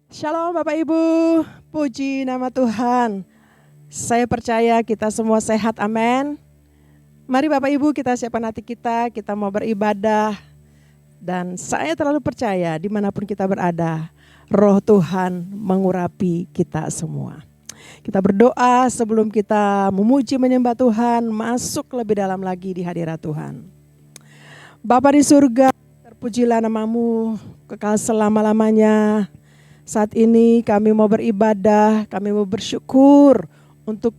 Shalom Bapak Ibu, puji nama Tuhan. Saya percaya kita semua sehat, amin. Mari Bapak Ibu kita siapkan hati kita mau beribadah. Dan saya terlalu percaya dimanapun kita berada, Roh Tuhan mengurapi kita semua. Kita berdoa sebelum kita memuji menyembah Tuhan, masuk lebih dalam lagi di hadirat Tuhan. Bapa di surga, terpujilah namamu kekal selama-lamanya. Saat ini kami mau beribadah, kami mau bersyukur untuk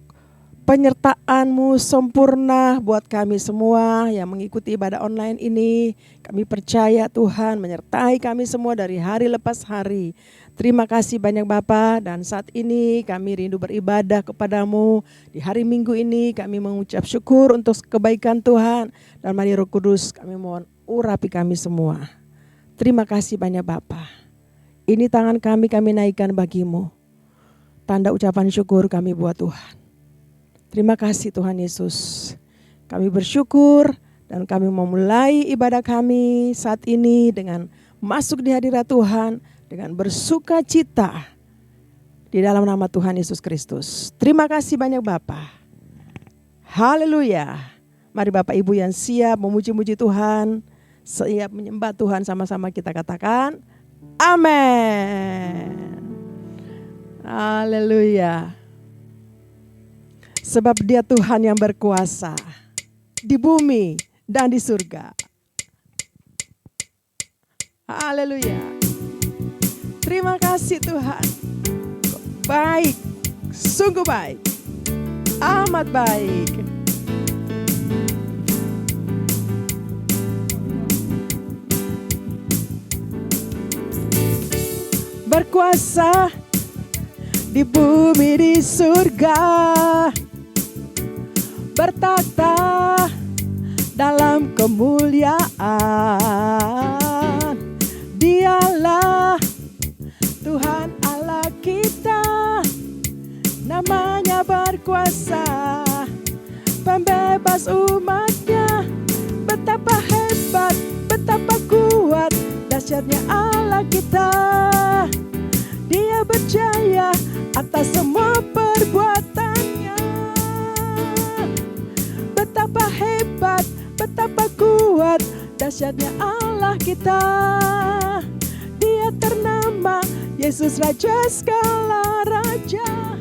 penyertaan-Mu sempurna buat kami semua yang mengikuti ibadah online ini. Kami percaya Tuhan menyertai kami semua dari hari lepas hari. Terima kasih banyak Bapa, dan saat ini kami rindu beribadah kepadamu. Di hari Minggu ini kami mengucap syukur untuk kebaikan Tuhan. Dan mari Roh Kudus kami mohon urapi kami semua. Terima kasih banyak Bapa. Ini tangan kami naikkan bagimu. Tanda ucapan syukur kami buat Tuhan. Terima kasih Tuhan Yesus. Kami bersyukur dan kami memulai ibadah kami saat ini dengan masuk di hadirat Tuhan. Dengan bersuka cita di dalam nama Tuhan Yesus Kristus. Terima kasih banyak Bapa. Haleluya. Mari Bapak Ibu yang siap memuji-muji Tuhan, siap menyembah Tuhan, sama-sama kita katakan amin. Haleluya. Sebab Dia Tuhan yang berkuasa di bumi dan di surga. Haleluya. Terima kasih Tuhan. Baik, sungguh baik. Amat baik. Berkuasa di bumi di surga, bertata dalam kemuliaan. Dialah Tuhan Allah kita, namanya berkuasa, pembebas umatnya. Betapa hebat, betapa kuat, dahsyatnya Allah kita. Dia berjaya atas semua perbuatannya. Betapa hebat, betapa kuat, dahsyatnya Allah kita. Dia ternama Yesus Raja segala raja,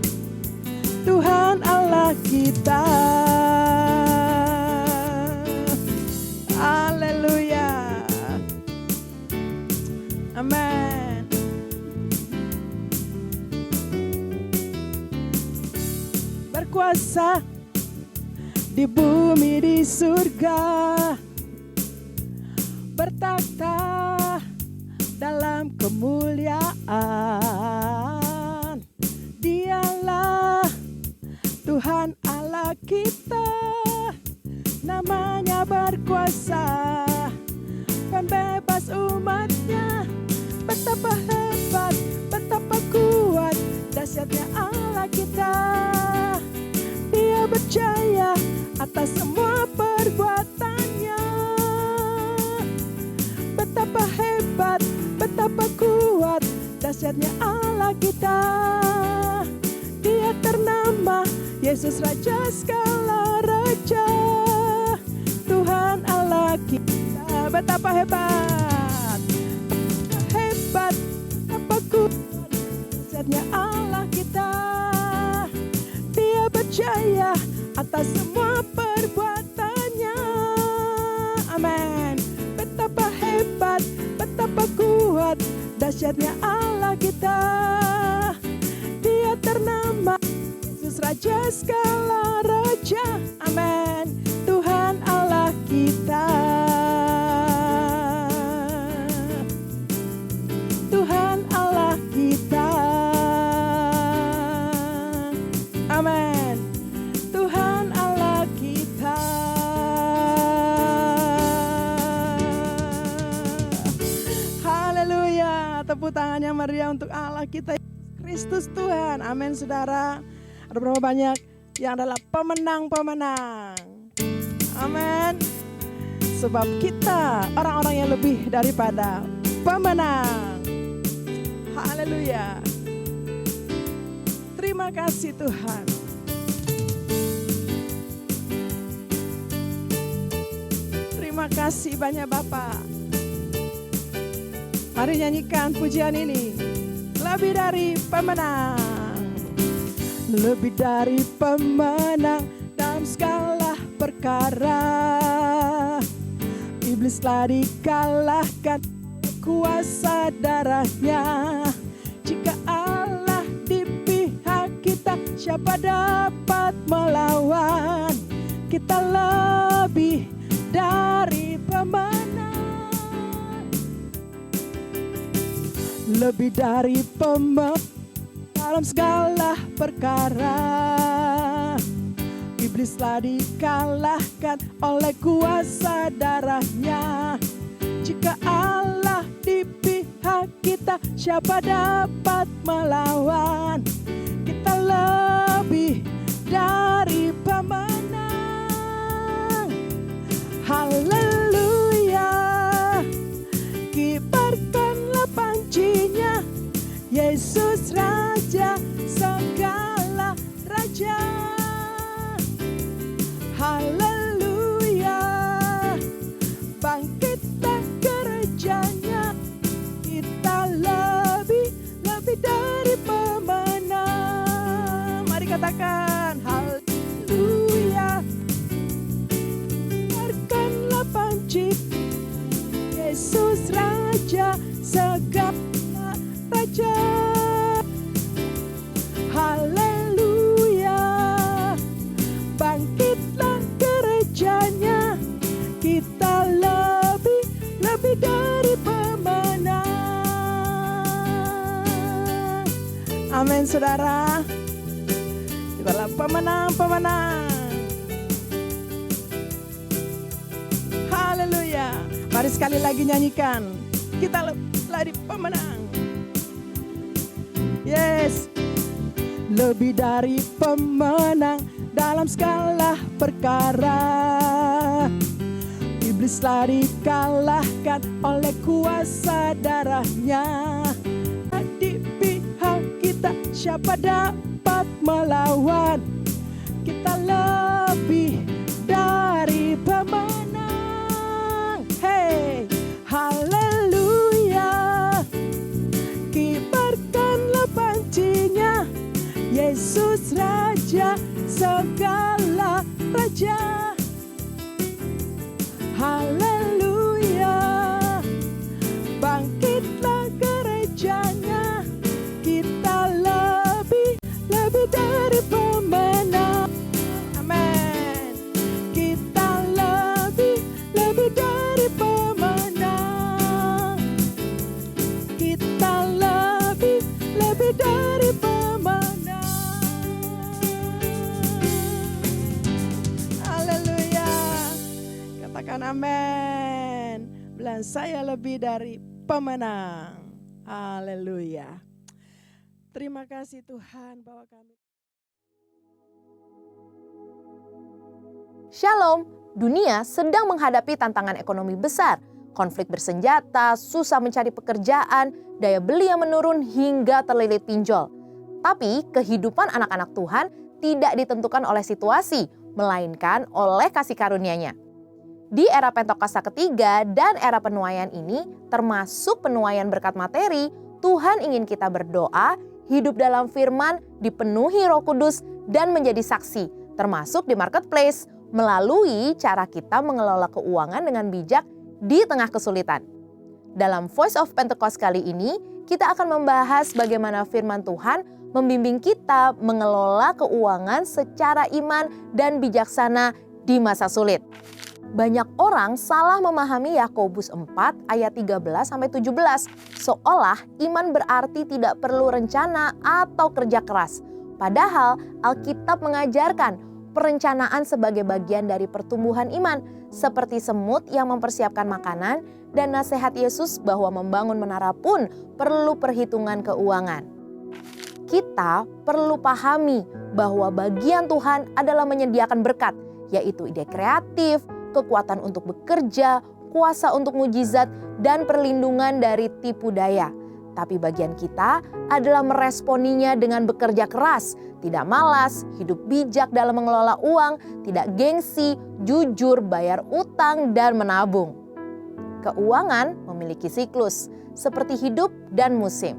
Tuhan Allah kita. Haleluya. Amin. Berkuasa di bumi di surga, bertakhta dalam kemuliaan. Dialah Tuhan Allah kita, namanya berkuasa, pembebas umatnya. Betapa hebat, betapa kuat, dahsyatnya Allah kita. Dia berjaya atas semua perbuatannya. Betapa hebat, betapa kuat, dahsyatnya Allah kita. Dia ternama Yesus Raja segala raja, Tuhan Allah kita. Betapa hebat, hebat, betapa kuat, dahsyatnya Allah kita. Dia berjaya atas semua perbuatannya. Amin. Betapa hebat, betapa kuat, dahsyatnya Allah kita. Dia ternama Yesus Raja segala raja. Amin. Tuhan Allah kita. Tuhan Allah kita. Amin. Tuhan Allah kita. Haleluya. Tepuk tangannya meriah untuk Allah kita, Kristus Tuhan. Amin saudara. Ada berapa banyak yang adalah pemenang-pemenang. Amin. Sebab kita orang-orang yang lebih daripada pemenang. Haleluya. Haleluya. Terima kasih Tuhan. Terima kasih banyak Bapa. Mari nyanyikan pujian ini. Lebih dari pemenang. Lebih dari pemenang dalam segala perkara. Iblis telah dikalahkan kuasa darahnya. Jika Allah di pihak kita, siapa dapat melawan? Kita lebih dari pemenang. Lebih dari pemenang dalam segala perkara. Iblis telah dikalahkan oleh kuasa darahnya. Jika Allah di pihak kita, siapa dapat melawan? Kita lebih dari pemenang. Haleluya. Kibarkanlah pancinya, Yesus Raja segala raja. Haleluya. Bangkitlah gerejanya, kita lebih dari pemenang. Mari katakan haleluya. Biarkanlah panci, Yesus Raja segala raja. Haleluya. Bangkitlah gerejanya, kita lebih dari pemenang. Amin saudara. Kita adalah pemenang. Haleluya. Mari sekali lagi nyanyikan. Kita lebih pemenang. Yes. Lebih dari pemenang dalam segala perkara. Iblis telah dikalahkan oleh kuasa darahnya. Di pihak kita, siapa dapat melawan? Kita lebih dari pemenang. Hey, haleluya. Kibarkanlah pancinya, Yesus Raja segala raja. Haleluya. Bangkitlah gerejanya, kita lebih dari pemenang. Amin. Kita lebih dari pemenang. Kita lebih dari pemenang. Haleluya. Katakan amin. Bilang saya lebih dari pemenang. Haleluya. Terima kasih Tuhan bahwa kami. Shalom, dunia sedang menghadapi tantangan ekonomi besar, konflik bersenjata, susah mencari pekerjaan, daya beli yang menurun hingga terlilit pinjol. Tapi kehidupan anak-anak Tuhan tidak ditentukan oleh situasi, melainkan oleh kasih karunia-Nya. Di era Pentakosta ketiga dan era penuaian ini, termasuk penuaian berkat materi, Tuhan ingin kita berdoa, hidup dalam firman, dipenuhi Roh Kudus, dan menjadi saksi, termasuk di marketplace, melalui cara kita mengelola keuangan dengan bijak di tengah kesulitan. Dalam Voice of Pentecost kali ini, kita akan membahas bagaimana firman Tuhan membimbing kita mengelola keuangan secara iman dan bijaksana di masa sulit. Banyak orang salah memahami Yakobus 4 ayat 13-17, seolah iman berarti tidak perlu rencana atau kerja keras. Padahal Alkitab mengajarkan perencanaan sebagai bagian dari pertumbuhan iman, seperti semut yang mempersiapkan makanan, dan nasihat Yesus bahwa membangun menara pun perlu perhitungan keuangan. Kita perlu pahami bahwa bagian Tuhan adalah menyediakan berkat, yaitu ide kreatif, kekuatan untuk bekerja, kuasa untuk mujizat, dan perlindungan dari tipu daya. Tapi bagian kita adalah meresponinya dengan bekerja keras, tidak malas, hidup bijak dalam mengelola uang, tidak gengsi, jujur, bayar utang, dan menabung. Keuangan memiliki siklus, seperti hidup dan musim.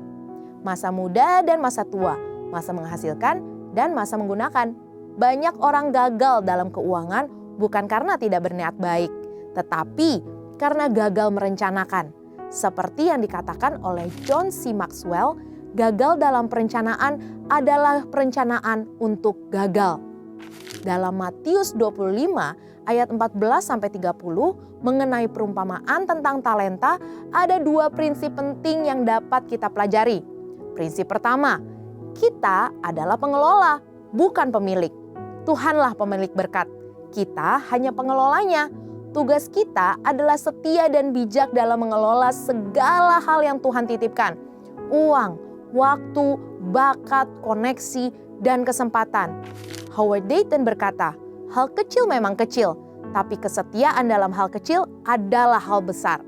Masa muda dan masa tua, masa menghasilkan dan masa menggunakan. Banyak orang gagal dalam keuangan bukan karena tidak berniat baik, tetapi karena gagal merencanakan. Seperti yang dikatakan oleh John C. Maxwell, gagal dalam perencanaan adalah perencanaan untuk gagal. Dalam Matius 25 ayat 14-30 mengenai perumpamaan tentang talenta, ada dua prinsip penting yang dapat kita pelajari. Prinsip pertama, kita adalah pengelola, bukan pemilik. Tuhanlah pemilik berkat. Kita hanya pengelolanya. Tugas kita adalah setia dan bijak dalam mengelola segala hal yang Tuhan titipkan. Uang, waktu, bakat, koneksi, dan kesempatan. Howard Dayton berkata, hal kecil memang kecil, tapi kesetiaan dalam hal kecil adalah hal besar.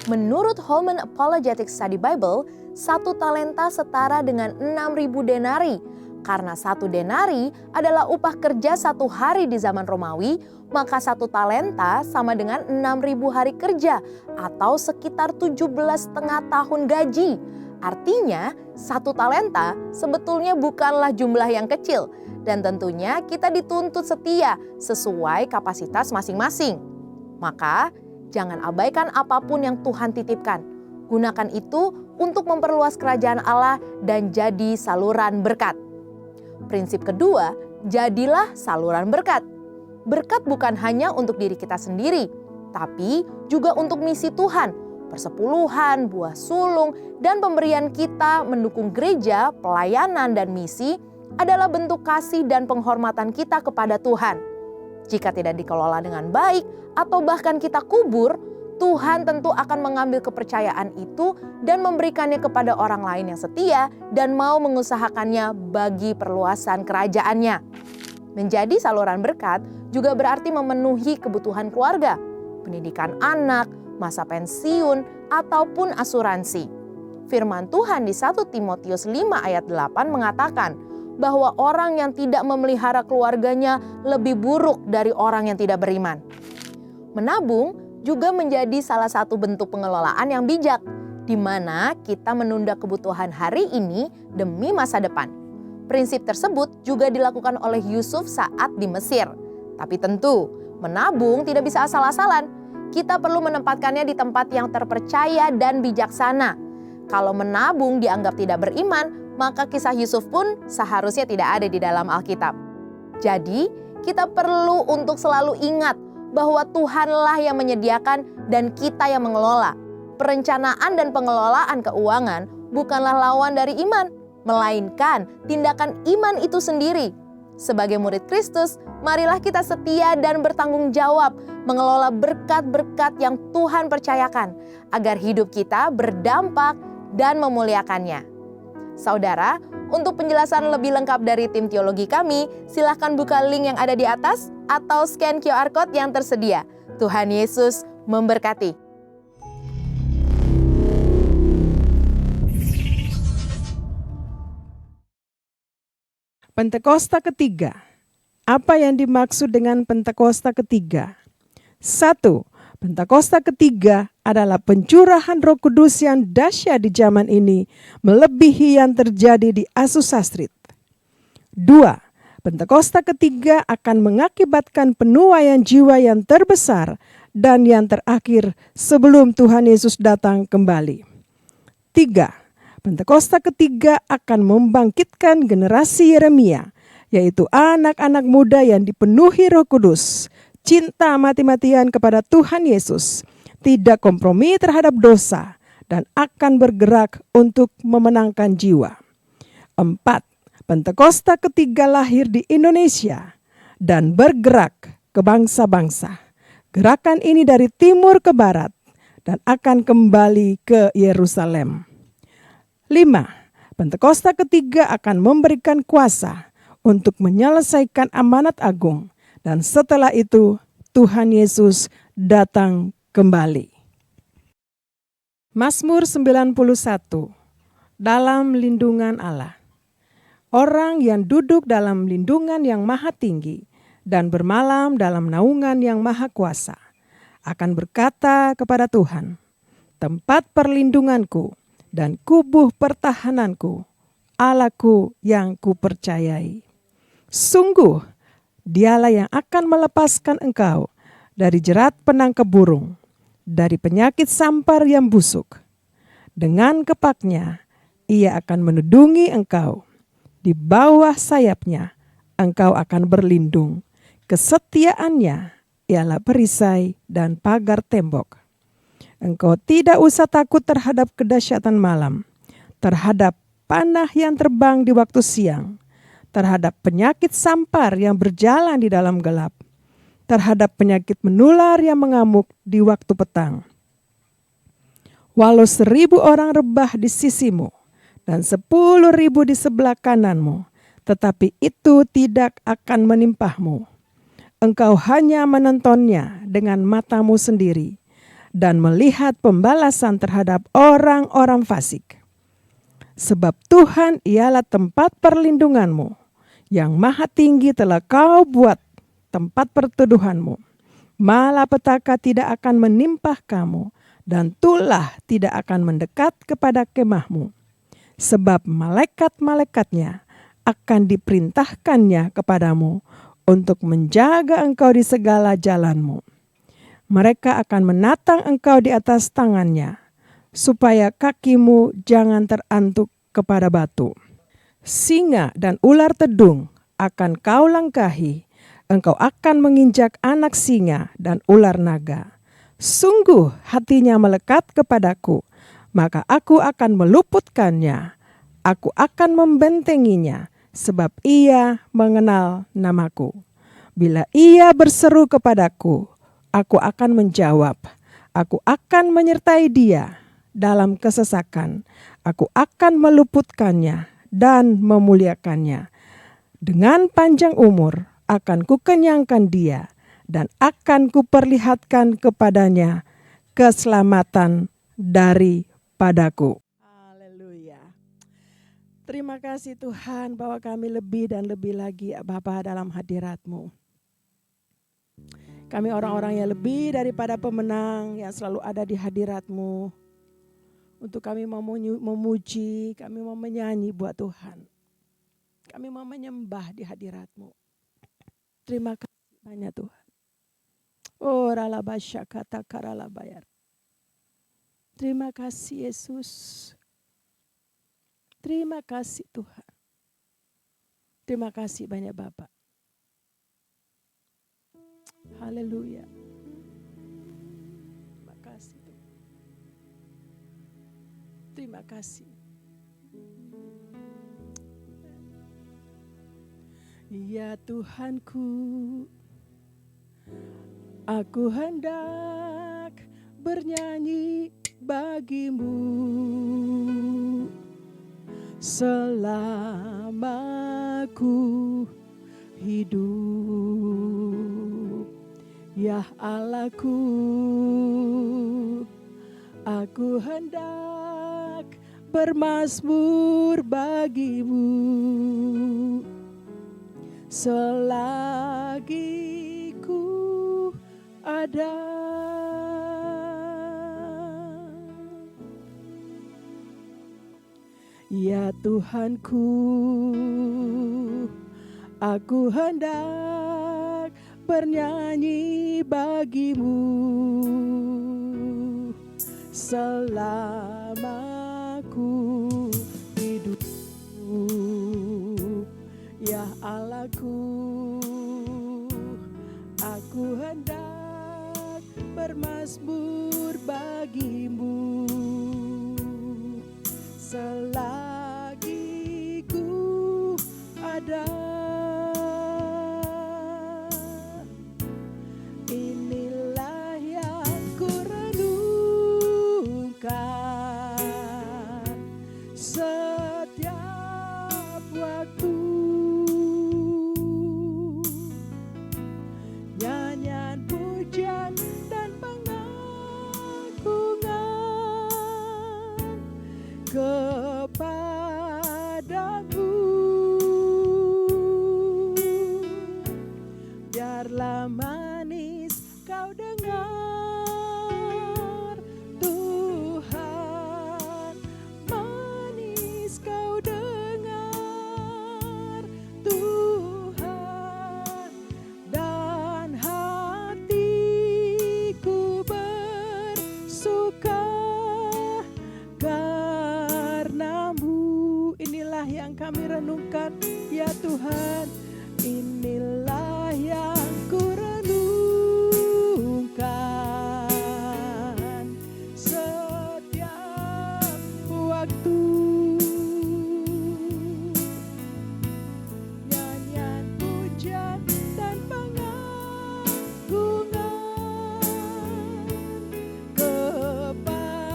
Menurut Holman Apologetic Study Bible, satu talenta setara dengan 6.000 denari. Karena satu denari adalah upah kerja satu hari di zaman Romawi, maka satu talenta sama dengan 6.000 hari kerja atau sekitar 17,5 tahun gaji. Artinya, satu talenta sebetulnya bukanlah jumlah yang kecil dan tentunya kita dituntut setia sesuai kapasitas masing-masing. Maka, jangan abaikan apapun yang Tuhan titipkan. Gunakan itu untuk memperluas kerajaan Allah dan jadi saluran berkat. Prinsip kedua, jadilah saluran berkat. Berkat bukan hanya untuk diri kita sendiri, tapi juga untuk misi Tuhan, persepuluhan, buah sulung, dan pemberian kita mendukung gereja, pelayanan, dan misi adalah bentuk kasih dan penghormatan kita kepada Tuhan. Jika tidak dikelola dengan baik atau bahkan kita kubur, Tuhan tentu akan mengambil kepercayaan itu dan memberikannya kepada orang lain yang setia dan mau mengusahakannya bagi perluasan kerajaannya. Menjadi saluran berkat juga berarti memenuhi kebutuhan keluarga, pendidikan anak, masa pensiun, ataupun asuransi. Firman Tuhan di 1 Timotius 5 ayat 8 mengatakan bahwa orang yang tidak memelihara keluarganya lebih buruk dari orang yang tidak beriman. Menabung juga menjadi salah satu bentuk pengelolaan yang bijak, di mana kita menunda kebutuhan hari ini demi masa depan. Prinsip tersebut juga dilakukan oleh Yusuf saat di Mesir. Tapi tentu, menabung tidak bisa asal-asalan. Kita perlu menempatkannya di tempat yang terpercaya dan bijaksana. Kalau menabung dianggap tidak beriman, maka kisah Yusuf pun seharusnya tidak ada di dalam Alkitab. Jadi, kita perlu untuk selalu ingat bahwa Tuhanlah yang menyediakan dan kita yang mengelola. Perencanaan dan pengelolaan keuangan bukanlah lawan dari iman, melainkan tindakan iman itu sendiri. Sebagai murid Kristus, marilah kita setia dan bertanggung jawab mengelola berkat-berkat yang Tuhan percayakan, agar hidup kita berdampak dan memuliakannya. Saudara, untuk penjelasan lebih lengkap dari tim teologi kami, silakan buka link yang ada di atas atau scan QR Code yang tersedia. Tuhan Yesus memberkati. Pentakosta ketiga. Apa yang dimaksud dengan Pentakosta ketiga? 1. Pentakosta ketiga adalah pencurahan Roh Kudus yang dahsyat di zaman ini, melebihi yang terjadi di Azusa Street. 2. Pentakosta ketiga akan mengakibatkan penuaian jiwa yang terbesar dan yang terakhir sebelum Tuhan Yesus datang kembali. 3. Pentakosta ketiga akan membangkitkan generasi Yeremia, yaitu anak-anak muda yang dipenuhi Roh Kudus, cinta mati-matian kepada Tuhan Yesus, tidak kompromi terhadap dosa, dan akan bergerak untuk memenangkan jiwa. 4. Pentakosta ketiga lahir di Indonesia dan bergerak ke bangsa-bangsa. Gerakan ini dari timur ke barat dan akan kembali ke Yerusalem. 5. Pentakosta ketiga akan memberikan kuasa untuk menyelesaikan amanat agung. Dan setelah itu, Tuhan Yesus datang kembali. Mazmur 91. dalam lindungan Allah. Orang yang duduk dalam lindungan yang maha tinggi dan bermalam dalam naungan yang maha kuasa akan berkata kepada Tuhan, tempat perlindunganku dan kubuh pertahananku, Allahku yang kupercayai. Sungguh, Dialah yang akan melepaskan engkau dari jerat penangkap burung, dari penyakit sampar yang busuk. Dengan kepaknya, Ia akan menudungi engkau. Di bawah sayapnya, engkau akan berlindung. Kesetiaannya ialah perisai dan pagar tembok. Engkau tidak usah takut terhadap kedahsyatan malam, terhadap panah yang terbang di waktu siang, terhadap penyakit sampar yang berjalan di dalam gelap, terhadap penyakit menular yang mengamuk di waktu petang. Walau 1.000 orang rebah di sisimu dan 10.000 di sebelah kananmu, tetapi itu tidak akan menimpahmu. Engkau hanya menontonnya dengan matamu sendiri dan melihat pembalasan terhadap orang-orang fasik. Sebab Tuhan ialah tempat perlindunganmu, yang maha tinggi telah kau buat tempat perteduhanmu. Malapetaka tidak akan menimpa kamu, dan tulah tidak akan mendekat kepada kemahmu. Sebab malaikat-malaikatnya akan diperintahkannya kepadamu untuk menjaga engkau di segala jalanmu. Mereka akan menatang engkau di atas tangannya, supaya kakimu jangan terantuk kepada batu. Singa dan ular tedung akan kau langkahi, engkau akan menginjak anak singa dan ular naga. Sungguh hatinya melekat kepadaku, maka aku akan meluputkannya. Aku akan membentenginya, sebab ia mengenal namaku. Bila ia berseru kepadaku, aku akan menjawab. Aku akan menyertai dia dalam kesesakan. Aku akan meluputkannya dan memuliakannya. Dengan panjang umur akan kukenyangkan dia, dan akan kuperlihatkan kepadanya keselamatan daripadaku. Haleluya. Terima kasih Tuhan bahwa kami lebih dan lebih lagi Bapa dalam hadirat-Mu. Kami orang-orang yang lebih daripada pemenang yang selalu ada di hadirat-Mu. Untuk kami mau memuji, kami mau menyanyi buat Tuhan. Kami mau menyembah di hadirat-Mu. Terima kasih banyak Tuhan. Oh ralabasya kata karalabayar. Terima kasih Yesus. Terima kasih Tuhan. Terima kasih banyak Bapak. Haleluya. Terima kasih Tuhan. Terima kasih. Ya Tuhanku, aku hendak bernyanyi bagimu selama ku hidup. Ya Allahku, aku hendak bermazmur bagimu selagi ku ada. Ya Tuhanku, aku hendak bernyanyi bagimu selama ku hidup. Ya Allahku, aku hendak bermazmur bagimu selagi ku ada. Inilah yang ku renungkan kepadamu. Biarlah manis kau dengar, Tuhan, manis kau dengar, Tuhan, dan hatiku bersuka karenamu. Inilah yang kami renungkan, ya Tuhan, inilah yang ku renungkan setiap waktu. Nyanyian pujian dan pengagungan kepadamu.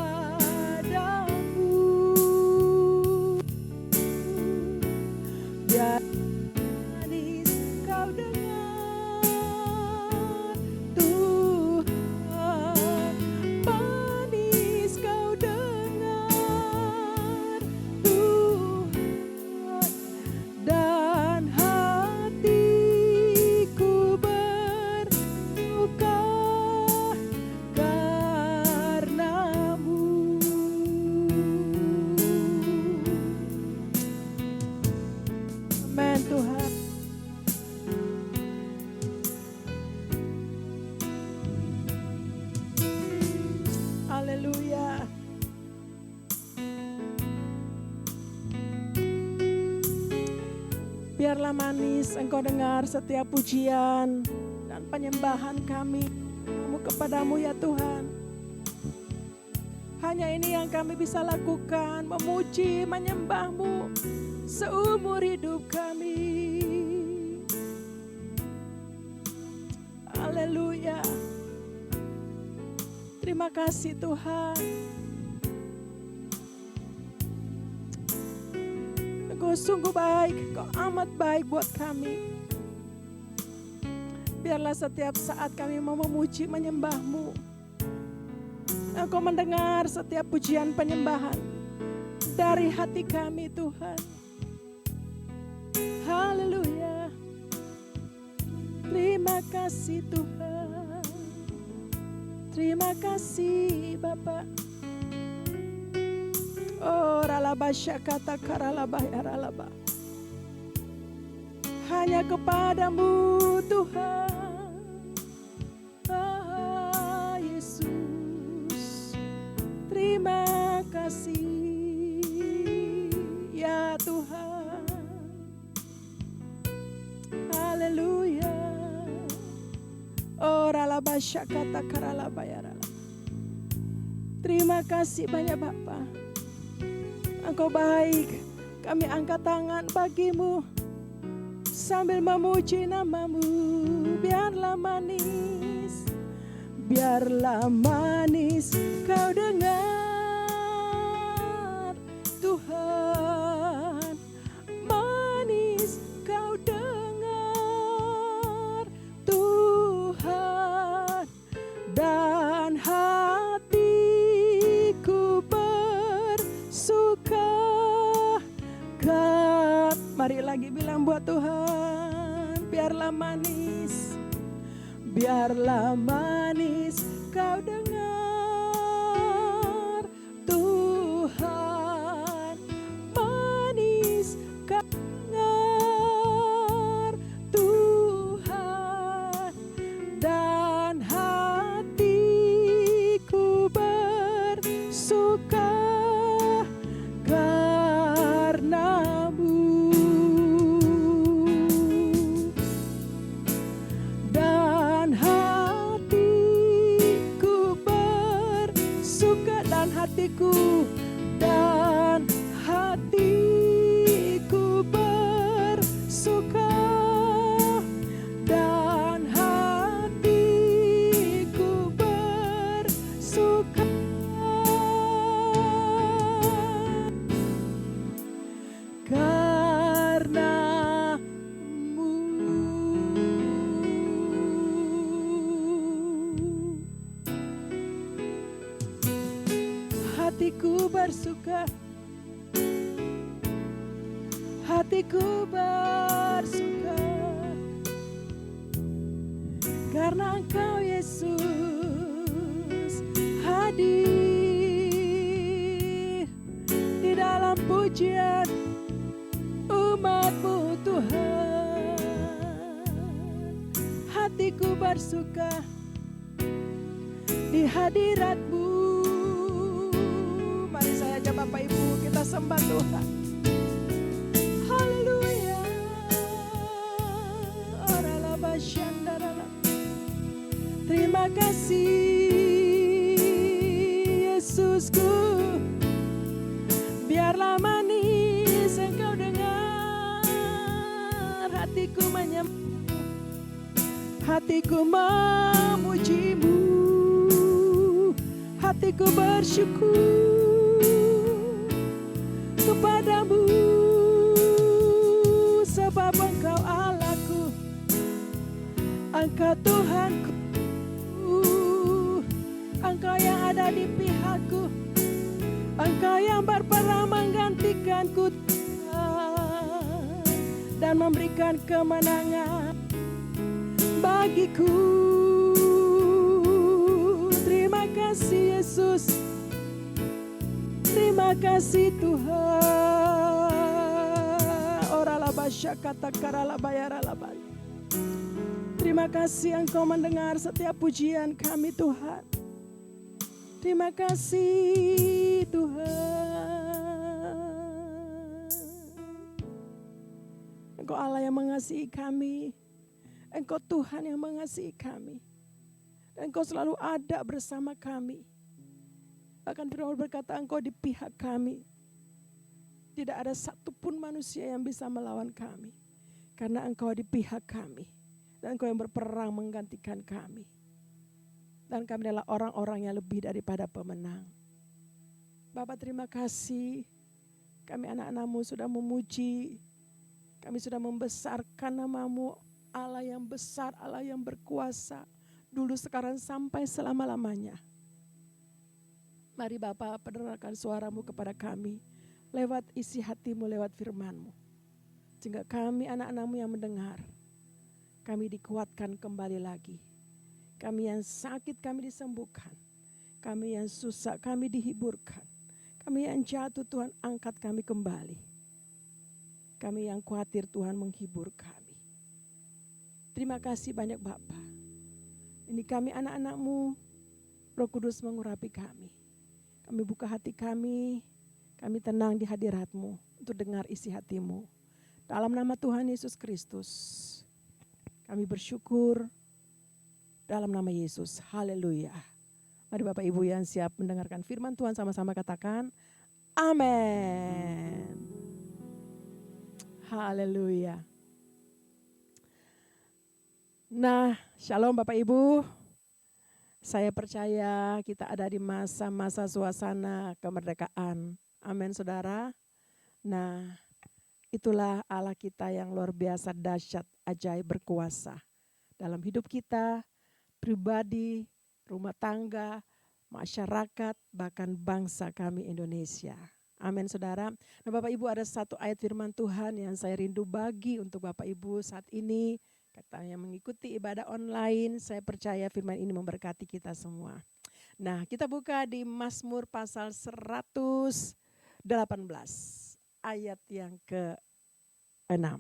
Biar manis kau dengar, Tuhan, manis kau dengar, Tuhan, dan hatiku berduka karenamu. Amin Tuhan. Haleluya. Biarlah manis Engkau dengar setiap pujian dan penyembahan kami kepadamu, ya Tuhan. Hanya ini yang kami bisa lakukan, memuji, menyembah-Mu seumur hidup kami. Haleluya. Terima kasih Tuhan. Engkau sungguh baik, Engkau amat baik buat kami. Biarlah setiap saat kami mau memuji, menyembah-Mu, Engkau mendengar setiap pujian penyembahan dari hati kami Tuhan. Haleluya. Terima kasih Tuhan. Terima kasih Bapa. Oh ralaba syakata karalaba ya ralaba. Hanya kepadamu Tuhan, ah Yesus. Terima kasih ya Tuhan. Haleluya. Oh ralaba syakata karalaba ya ralaba. Terima kasih banyak Bapa. Engkau baik. Kami angkat tangan bagimu sambil memuji nama-Mu. Biarlah manis, biarlah manis kau dengar, Tuhan, manis kau dengar, Tuhan, dan hatiku bersuka. Mari lagi bilang buat Tuhan, biarlah manis, biarlah manis kau dengar, Tuhan, manis kau dengar, Tuhan, dan hatiku bersuka karenamu. Hatiku dan hatiku bersuka, dan hatiku bersuka karenamu. Hatiku bersuka hatiku bersuka karena Engkau Yesus hadir di dalam pujian umat-Mu Tuhan. Hatiku bersuka di hadirat-Mu. Mari saya ajak Bapak Ibu kita sembah Tuhan. Haleluya. Oralaba shandarala. Terima kasih Yesusku. Biarlah manis Engkau dengar, hatiku menyembah, hatiku memuji-Mu, hatiku bersyukur kepadamu, sebab Engkau Allahku, Engkau Tuhanku, Engkau yang ada di pihakku, Engkau yang berperang menggantikanku dan memberikan kemenangan bagiku. Terima kasih Yesus, terima kasih Tuhan. Oralabasya kata karalabayaralabay. Terima kasih Engkau mendengar setiap pujian kami Tuhan. Terima kasih Tuhan. Engkau Allah yang mengasihi kami. Engkau Tuhan yang mengasihi kami. Dan Engkau selalu ada bersama kami. Bahkan firman berkata Engkau di pihak kami. Tidak ada satupun manusia yang bisa melawan kami. Karena Engkau di pihak kami. Dan Engkau yang berperang menggantikan kami. Dan kami adalah orang-orang yang lebih daripada pemenang. Bapa terima kasih. Kami anak-anak-Mu sudah memuji. Kami sudah membesarkan nama-Mu. Allah yang besar, Allah yang berkuasa. Dulu, sekarang, sampai selama-lamanya. Mari Bapa perdengarkan suara-Mu kepada kami. Lewat isi hati-Mu, lewat firman-Mu. Sehingga kami anak-anak-Mu yang mendengar. Kami dikuatkan kembali lagi. Kami yang sakit kami disembuhkan. Kami yang susah kami dihiburkan. Kami yang jatuh Tuhan angkat kami kembali. Kami yang khawatir Tuhan menghibur kami. Terima kasih banyak Bapa. Ini kami anak-anak-Mu. Roh Kudus mengurapi kami. Kami buka hati kami. Kami tenang di hadirat-Mu untuk dengar isi hati-Mu. Dalam nama Tuhan Yesus Kristus. Kami bersyukur. Dalam nama Yesus, haleluya. Mari Bapak Ibu yang siap mendengarkan firman Tuhan sama-sama katakan, amin. Haleluya. Nah, shalom Bapak Ibu. Saya percaya kita ada di masa-masa suasana kemerdekaan. Amin saudara. Nah, itulah Allah kita yang luar biasa, dahsyat, ajaib, berkuasa. Dalam hidup kita, pribadi, rumah tangga, masyarakat, bahkan bangsa kami Indonesia. Amin saudara. Nah Bapak Ibu, ada satu ayat firman Tuhan yang saya rindu bagi untuk Bapak Ibu saat ini. Katanya mengikuti ibadah online, saya percaya firman ini memberkati kita semua. Nah kita buka di Mazmur pasal 118 ayat yang ke-6.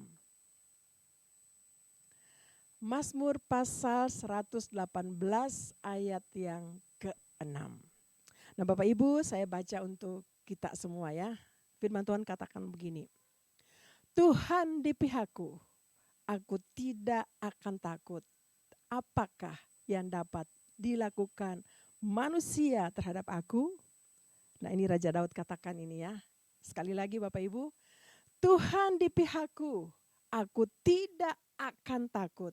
Mazmur pasal 118 ayat yang ke-6. Nah Bapak Ibu, saya baca untuk kita semua ya. Firman Tuhan katakan begini. Tuhan di pihakku, aku tidak akan takut. Apakah yang dapat dilakukan manusia terhadap aku? Nah ini Raja Daud katakan ini ya. Sekali lagi Bapak Ibu. Tuhan di pihakku, aku tidak akan takut.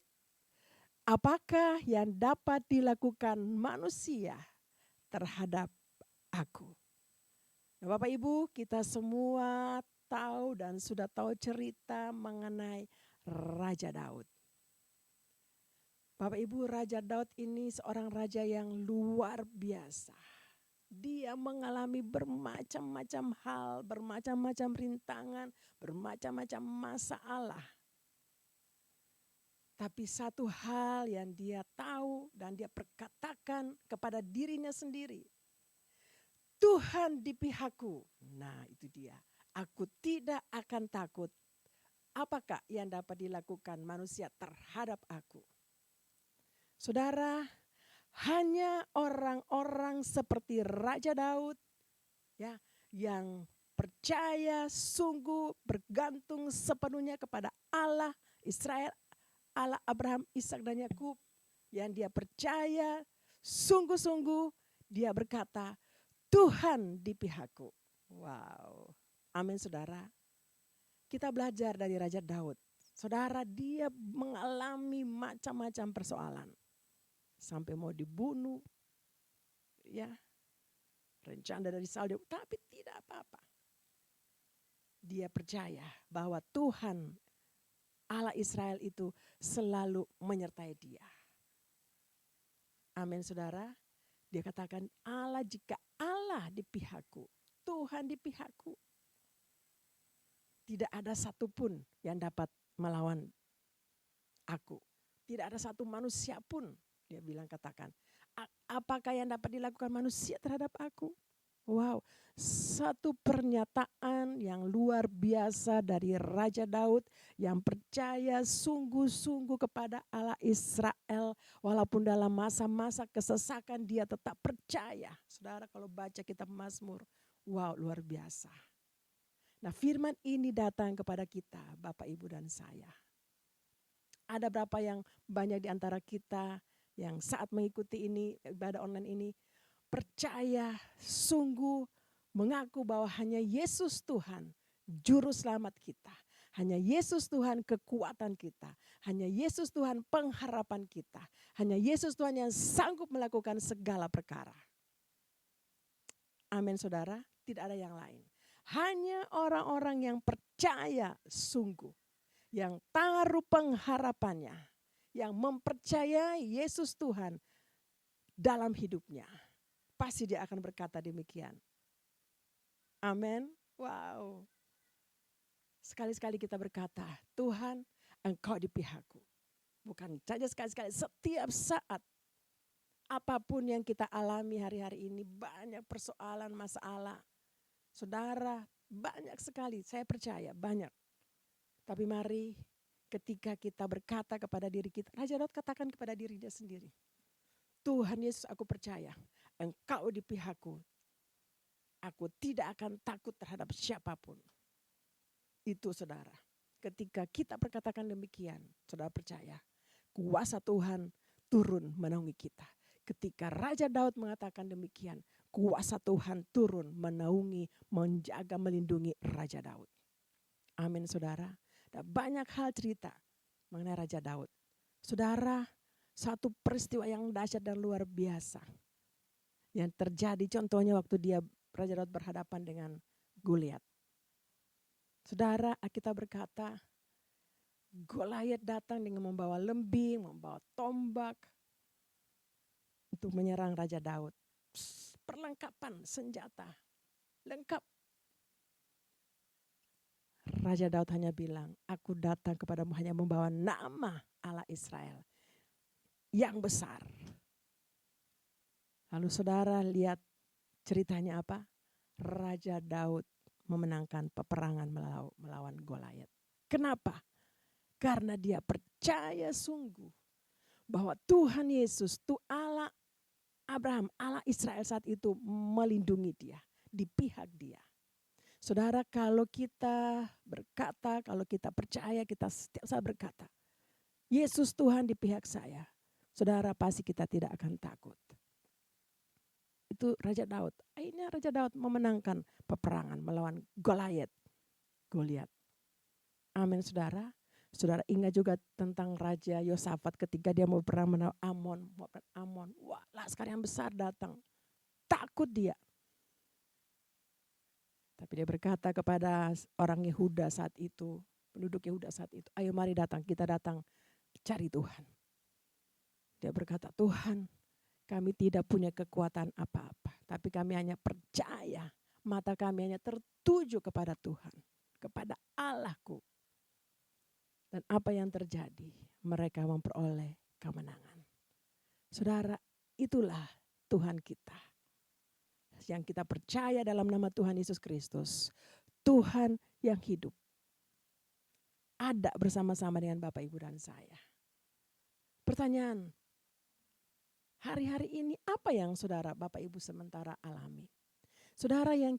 Apakah yang dapat dilakukan manusia terhadap aku? Nah, Bapak Ibu, kita semua tahu dan sudah tahu cerita mengenai Raja Daud. Bapak Ibu, Raja Daud ini seorang raja yang luar biasa. Dia mengalami bermacam-macam hal, bermacam-macam rintangan, bermacam-macam masalah. Tapi satu hal yang dia tahu dan dia perkatakan kepada dirinya sendiri. Tuhan di pihakku. Nah itu dia. Aku tidak akan takut. Apakah yang dapat dilakukan manusia terhadap aku? Saudara, hanya orang-orang seperti Raja Daud ya, yang percaya sungguh bergantung sepenuhnya kepada Allah Israel, Allah Abraham, Ishak dan Yakub, yang dia percaya sungguh-sungguh, dia berkata, Tuhan di pihakku. Wow. Amin saudara. Kita belajar dari Raja Daud. Saudara, dia mengalami macam-macam persoalan. Sampai mau dibunuh. Ya. Rencana dari Saul, tapi tidak apa-apa. Dia percaya bahwa Tuhan Allah Israel itu selalu menyertai dia. Amin saudara. Dia katakan jika Allah di pihakku, Tuhan di pihakku, tidak ada satupun yang dapat melawan aku. Tidak ada satu manusia pun, dia bilang katakan. Apakah yang dapat dilakukan manusia terhadap aku? Wow, satu pernyataan yang luar biasa dari Raja Daud yang percaya sungguh-sungguh kepada Allah Israel. Walaupun dalam masa-masa kesesakan dia tetap percaya. Saudara kalau baca kitab Mazmur, wow luar biasa. Nah firman ini datang kepada kita Bapak Ibu dan saya. Ada berapa yang banyak di antara kita yang saat mengikuti ini ibadah online ini percaya sungguh mengaku bahwa hanya Yesus Tuhan juru selamat kita. Hanya Yesus Tuhan kekuatan kita. Hanya Yesus Tuhan pengharapan kita. Hanya Yesus Tuhan yang sanggup melakukan segala perkara. Amin saudara, tidak ada yang lain. Hanya orang-orang yang percaya sungguh. Yang taruh pengharapannya. Yang mempercayai Yesus Tuhan dalam hidupnya. Pasti dia akan berkata demikian. Amin. Wow. Sekali-sekali kita berkata, Tuhan Engkau di pihakku. Bukan saja sekali-sekali, setiap saat. Apapun yang kita alami hari-hari ini, banyak persoalan, masalah. Saudara, banyak sekali, saya percaya banyak. Tapi mari ketika kita berkata kepada diri kita, Raja Daud katakan kepada dirinya sendiri. Tuhan Yesus aku percaya, Engkau di pihakku. Aku tidak akan takut terhadap siapapun. Itu saudara. Ketika kita berkatakan demikian, saudara percaya. Kuasa Tuhan turun menaungi kita. Ketika Raja Daud mengatakan demikian, kuasa Tuhan turun menaungi, menjaga, melindungi Raja Daud. Amin saudara. Dan banyak hal cerita mengenai Raja Daud. Saudara, satu peristiwa yang dahsyat dan luar biasa. Yang terjadi contohnya waktu Raja Daud berhadapan dengan Goliat. Saudara, kita berkata, Goliat datang dengan membawa lembing, membawa tombak. Untuk menyerang Raja Daud. Perlengkapan senjata. Lengkap. Raja Daud hanya bilang, aku datang kepadamu hanya membawa nama Allah Israel. Yang besar. Lalu saudara lihat ceritanya apa? Raja Daud memenangkan peperangan melawan Goliat. Kenapa? Karena dia percaya sungguh bahwa Tuhan Yesus, Allah Abraham, Allah Israel saat itu melindungi dia, di pihak dia. Saudara kalau kita berkata, kalau kita percaya, kita setiap saat berkata, Yesus Tuhan di pihak saya. Saudara pasti kita tidak akan takut. Itu Raja Daud. Akhirnya Raja Daud memenangkan peperangan melawan Goliat. Amin saudara. Saudara ingat juga tentang Raja Yosafat ketika dia mau perang melawan Amon. Wah, laskar yang besar datang. Takut dia. Tapi dia berkata kepada orang Yehuda saat itu, penduduk Yehuda saat itu, ayo mari datang, kita datang cari Tuhan. Dia berkata, Tuhan, Kami tidak punya kekuatan apa-apa, tapi kami hanya percaya. Mata kami hanya tertuju kepada Tuhan, kepada Allahku. Dan apa yang terjadi? Mereka memperoleh kemenangan. Saudara, itulah Tuhan kita. Yang kita percaya dalam nama Tuhan Yesus Kristus. Tuhan yang hidup. Ada bersama-sama dengan Bapak, Ibu, dan saya. Pertanyaan, hari-hari ini apa yang saudara, Bapak, Ibu sementara alami? Saudara, yang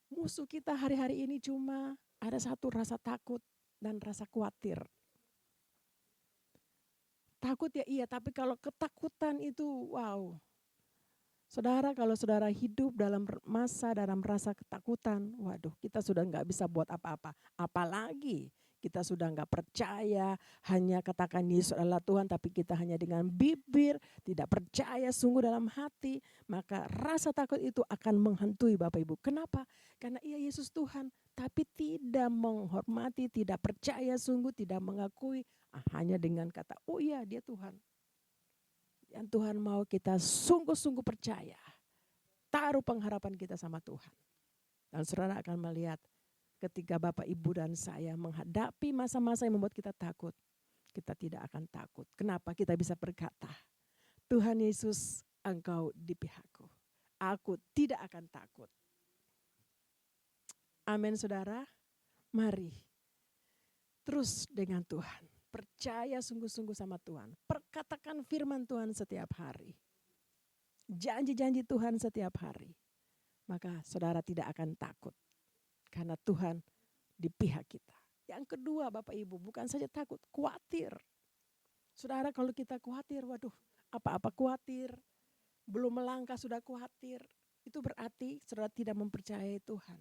musuh kita hari-hari ini cuma ada satu, rasa takut dan rasa khawatir. Takut ya iya, tapi kalau ketakutan itu wow. Saudara, kalau saudara hidup dalam rasa ketakutan, waduh, kita sudah nggak bisa buat apa-apa. Apalagi kita sudah nggak percaya, hanya katakan Yesus adalah Tuhan, tapi kita hanya dengan bibir, tidak percaya sungguh dalam hati, maka rasa takut itu akan menghantui Bapak Ibu. Kenapa? Karena iya Yesus Tuhan, tapi tidak menghormati, tidak percaya sungguh, tidak mengakui, hanya dengan kata, oh iya dia Tuhan. Yang Tuhan mau kita sungguh-sungguh percaya. Taruh pengharapan kita sama Tuhan. Dan saudara akan melihat ketika Bapak, Ibu, dan saya menghadapi masa-masa yang membuat kita takut. Kita tidak akan takut. Kenapa? Kita bisa berkata, Tuhan Yesus, Engkau di pihakku. Aku tidak akan takut. Amin saudara. Mari terus dengan Tuhan. Percaya sungguh-sungguh sama Tuhan. Perkatakan firman Tuhan setiap hari. Janji-janji Tuhan setiap hari. Maka saudara tidak akan takut. Karena Tuhan di pihak kita. Yang kedua Bapak Ibu, bukan saja takut, khawatir. Saudara kalau kita khawatir, waduh apa-apa khawatir. Belum melangkah sudah khawatir. Itu berarti saudara tidak mempercayai Tuhan.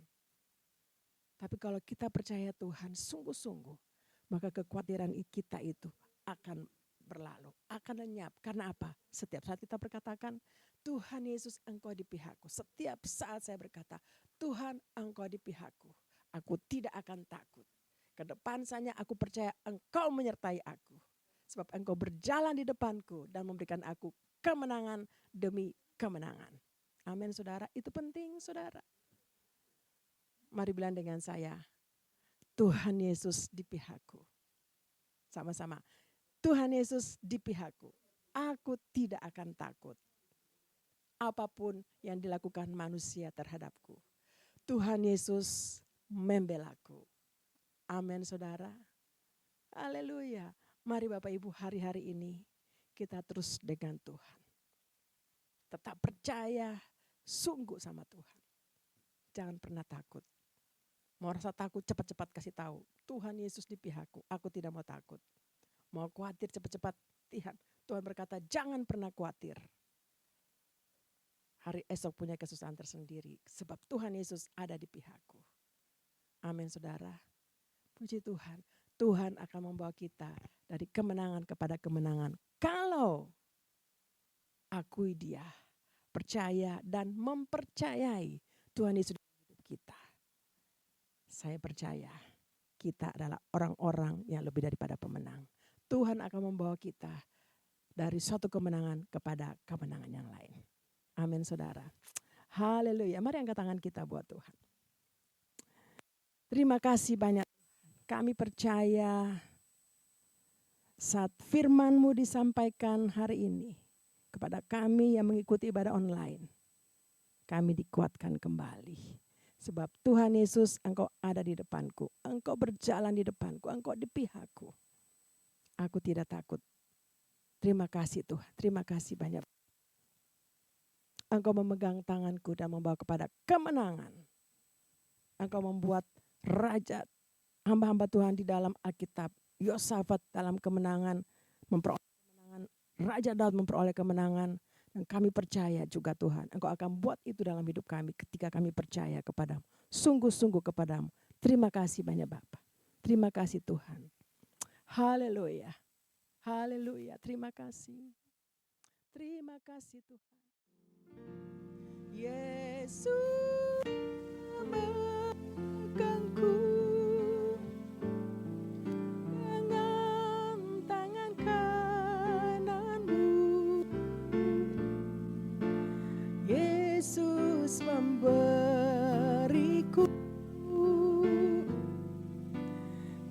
Tapi kalau kita percaya Tuhan sungguh-sungguh. Maka kekhawatiran kita itu akan berlalu, akan lenyap. Karena apa? Setiap saat kita berkatakan, Tuhan Yesus Engkau di pihakku. Setiap saat saya berkata, Tuhan Engkau di pihakku. Aku tidak akan takut. Ke depan saja aku percaya Engkau menyertai aku. Sebab Engkau berjalan di depanku dan memberikan aku kemenangan demi kemenangan. Amin saudara, itu penting saudara. Mari bilang dengan saya, Tuhan Yesus di pihakku. Sama-sama. Tuhan Yesus di pihakku. Aku tidak akan takut. Apapun yang dilakukan manusia terhadapku. Tuhan Yesus membelaku. Amin saudara. Haleluya. Mari Bapak Ibu hari-hari ini kita terus dengan Tuhan. Tetap percaya sungguh sama Tuhan. Jangan pernah takut. Mau rasa takut cepat-cepat kasih tahu. Tuhan Yesus di pihakku, aku tidak mau takut. Mau khawatir cepat-cepat, Tuhan berkata jangan pernah khawatir. Hari esok punya kesusahan tersendiri. Sebab Tuhan Yesus ada di pihakku. Amin saudara. Puji Tuhan. Tuhan akan membawa kita dari kemenangan kepada kemenangan. Kalau akui dia, percaya dan mempercayai Tuhan Yesus dalam hidup kita. Saya percaya kita adalah orang-orang yang lebih daripada pemenang. Tuhan akan membawa kita dari suatu kemenangan kepada kemenangan yang lain. Amin saudara. Haleluya. Mari angkat tangan kita buat Tuhan. Terima kasih banyak. Kami percaya saat firman-Mu disampaikan hari ini kepada kami yang mengikuti ibadah online. Kami dikuatkan kembali. Sebab Tuhan Yesus Engkau ada di depanku. Engkau berjalan di depanku. Engkau di pihakku. Aku tidak takut. Terima kasih Tuhan. Terima kasih banyak. Engkau memegang tanganku dan membawa kepada kemenangan. Engkau membuat raja hamba-hamba Tuhan di dalam Alkitab. Yosafat dalam kemenangan. Memperoleh kemenangan. Raja Daud memperoleh kemenangan. Dan kami percaya juga Tuhan, Engkau akan buat itu dalam hidup kami ketika kami percaya kepadamu. Sungguh-sungguh kepadamu. Terima kasih banyak Bapa. Terima kasih Tuhan. Haleluya. Haleluya. Terima kasih. Terima kasih Tuhan. Yesus memegangku dengan tangan kananmu.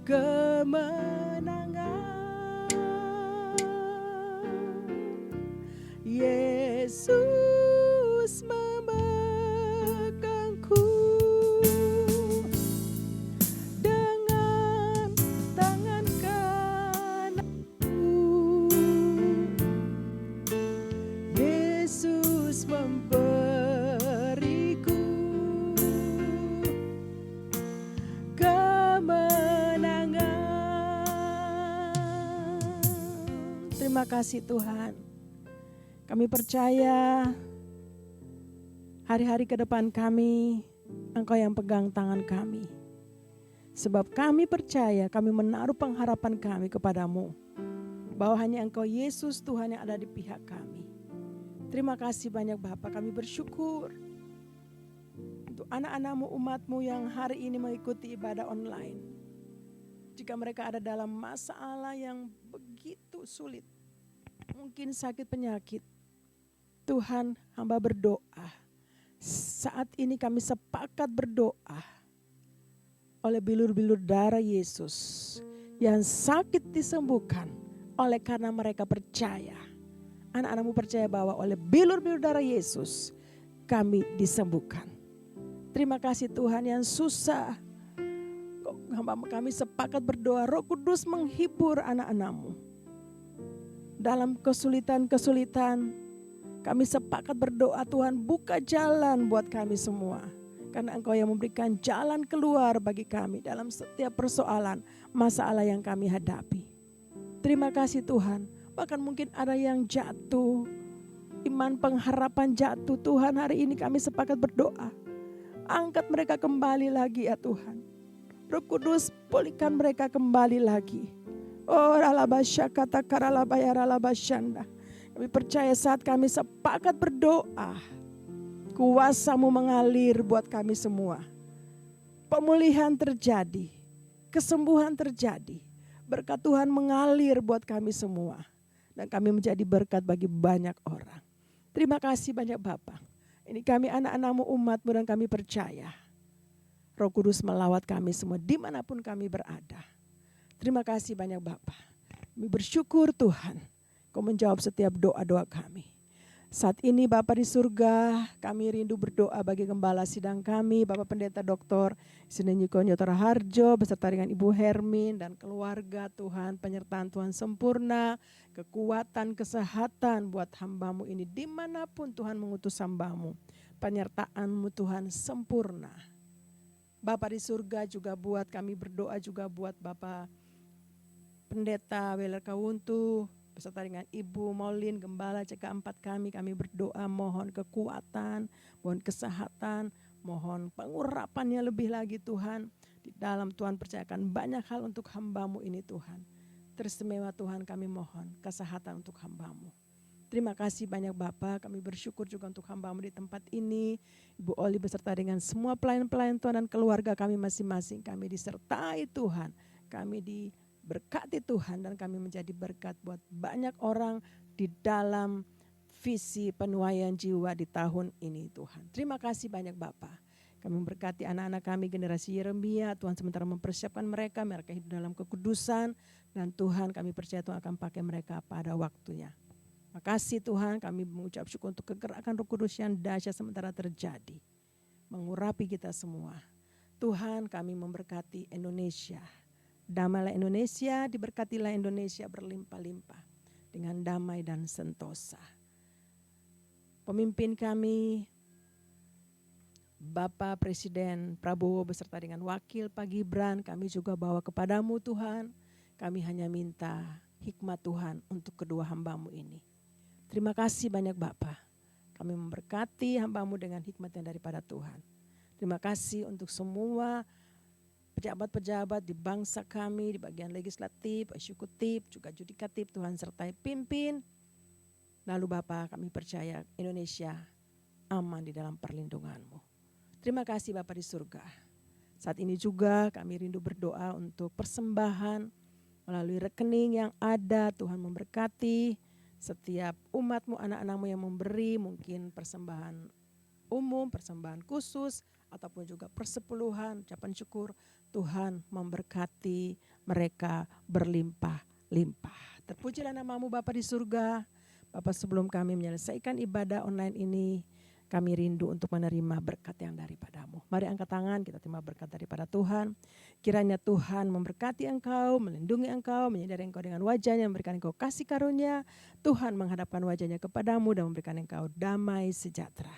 kemenangan. Yesus memegangku dengan tangan kananku. Yesus memberiku kemenangan. Terima kasih Tuhan. Kami percaya hari-hari ke depan kami, Engkau yang pegang tangan kami. Sebab kami percaya, kami menaruh pengharapan kami kepadamu. Bahwa hanya Engkau Yesus Tuhan yang ada di pihak kami. Terima kasih banyak Bapa, kami bersyukur. Untuk anak-anak-Mu, umat-Mu yang hari ini mengikuti ibadah online. Jika mereka ada dalam masalah yang begitu sulit. Mungkin sakit penyakit. Tuhan, hamba berdoa. Saat ini kami sepakat berdoa. Oleh bilur-bilur darah Yesus. Yang sakit disembuhkan. Oleh karena mereka percaya. Anak-anak-Mu percaya bahwa oleh bilur-bilur darah Yesus. Kami disembuhkan. Terima kasih Tuhan yang susah. Hamba kami sepakat berdoa. Roh Kudus menghibur anak-anak-Mu. Dalam kesulitan-kesulitan. Kami sepakat berdoa Tuhan buka jalan buat kami semua. Karena Engkau yang memberikan jalan keluar bagi kami dalam setiap persoalan, masalah yang kami hadapi. Terima kasih Tuhan. Bahkan mungkin ada yang jatuh, iman pengharapan jatuh. Tuhan, hari ini kami sepakat berdoa. Angkat mereka kembali lagi ya Tuhan. Roh Kudus pulihkan mereka kembali lagi. Oh ralabasya kata karalabaya ralabasyanda. Kami percaya saat kami sepakat berdoa, kuasa-Mu mengalir buat kami semua. Pemulihan terjadi, kesembuhan terjadi, berkat Tuhan mengalir buat kami semua. Dan kami menjadi berkat bagi banyak orang. Terima kasih banyak Bapa. Ini kami anak-anak-Mu, umat-Mu, dan kami percaya. Roh Kudus melawat kami semua dimanapun kami berada. Terima kasih banyak Bapa. Kami bersyukur Tuhan. Kau menjawab setiap doa-doa kami. Saat ini Bapa di surga, kami rindu berdoa bagi gembala sidang kami, Bapak Pendeta Dr. Sinenyiko Nyotora Harjo, beserta dengan Ibu Hermin dan keluarga Tuhan, penyertaan Tuhan sempurna, kekuatan, kesehatan buat hamba-Mu ini, dimanapun Tuhan mengutus hamba-Mu, penyertaan-Mu Tuhan sempurna. Bapa di surga juga buat kami berdoa juga buat Bapak Pendeta Weler Kawuntu, beserta dengan Ibu Maulin, Gembala CK4 kami berdoa mohon kekuatan, mohon kesehatan, mohon pengurapannya lebih lagi Tuhan. Di dalam Tuhan percayakan banyak hal untuk hamba-Mu ini Tuhan. Teristimewa Tuhan kami mohon kesehatan untuk hamba-Mu. Terima kasih banyak Bapak, kami bersyukur juga untuk hamba-Mu di tempat ini. Ibu Oli beserta dengan semua pelayan-pelayan Tuhan dan keluarga kami masing-masing. Kami disertai Tuhan, kami berkati Tuhan dan kami menjadi berkat buat banyak orang di dalam visi penuaian jiwa di tahun ini Tuhan. Terima kasih banyak Bapa. Kami memberkati anak-anak kami generasi Yeremia. Tuhan sementara mempersiapkan mereka hidup dalam kekudusan. Dan Tuhan kami percaya Tuhan akan pakai mereka pada waktunya. Makasih Tuhan, kami mengucap syukur untuk kegerakan Roh Kudus yang dahsyat sementara terjadi. Mengurapi kita semua. Tuhan kami memberkati Indonesia. Damailah Indonesia, diberkatilah Indonesia berlimpah-limpah dengan damai dan sentosa. Pemimpin kami, Bapak Presiden Prabowo beserta dengan Wakil Pak Gibran, kami juga bawa kepadamu Tuhan. Kami hanya minta hikmat Tuhan untuk kedua hamba-Mu ini. Terima kasih banyak Bapak. Kami memberkati hamba-Mu dengan hikmat yang daripada Tuhan. Terima kasih untuk semua pejabat-pejabat di bangsa kami, di bagian legislatif, eksekutif, juga judikatif, Tuhan sertai pimpin. Lalu Bapa kami percaya Indonesia aman di dalam perlindungan-Mu. Terima kasih Bapa di surga. Saat ini juga kami rindu berdoa untuk persembahan melalui rekening yang ada. Tuhan memberkati setiap umat-Mu, anak-anak-Mu yang memberi mungkin persembahan umum, persembahan khusus, ataupun juga persepuluhan, ucapan syukur, Tuhan memberkati mereka berlimpah-limpah. Terpujilah namamu Bapa di surga. Bapa, sebelum kami menyelesaikan ibadah online ini, kami rindu untuk menerima berkat yang daripadamu. Mari angkat tangan, kita terima berkat daripada Tuhan. Kiranya Tuhan memberkati engkau, melindungi engkau, menyadari engkau dengan wajahnya, memberikan engkau kasih karunia. Tuhan menghadapkan wajahnya kepadamu dan memberikan engkau damai sejahtera.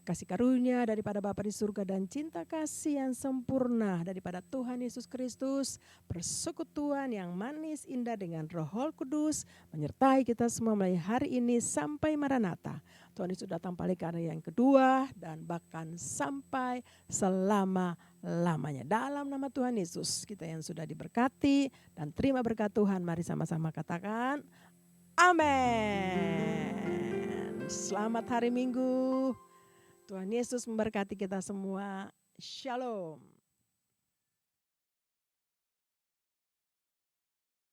Kasih karunia daripada Bapa di surga dan cinta kasih yang sempurna daripada Tuhan Yesus Kristus, persekutuan yang manis indah dengan Roh Kudus menyertai kita semua mulai hari ini sampai Maranatha. Tuhan Yesus datang balik kali yang kedua dan bahkan sampai selama-lamanya. Dalam nama Tuhan Yesus, kita yang sudah diberkati dan terima berkat Tuhan, mari sama-sama katakan amin. Selamat hari Minggu. Tuhan Yesus memberkati kita semua. Shalom.